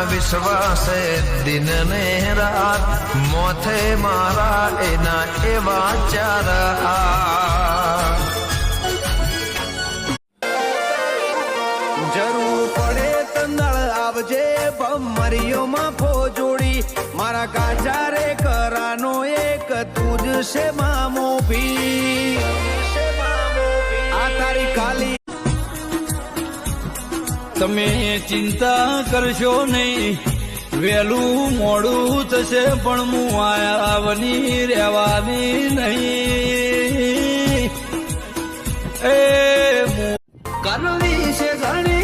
વિશ્વાસે દિન ને રાત મોથે મારા એના એવા ચાર જરૂર પડે તંદળ આવજે ભમરીઓમાં ફોજોડી મારા કાચારે કરાનો એક તું જ છે મામો ભી આ તારી કાલી તમે ચિંતા કરશો નહીં વહેલું મોડું થશે પણ હું આવની રહેવાની નહીં એ કરવી છે ઘણી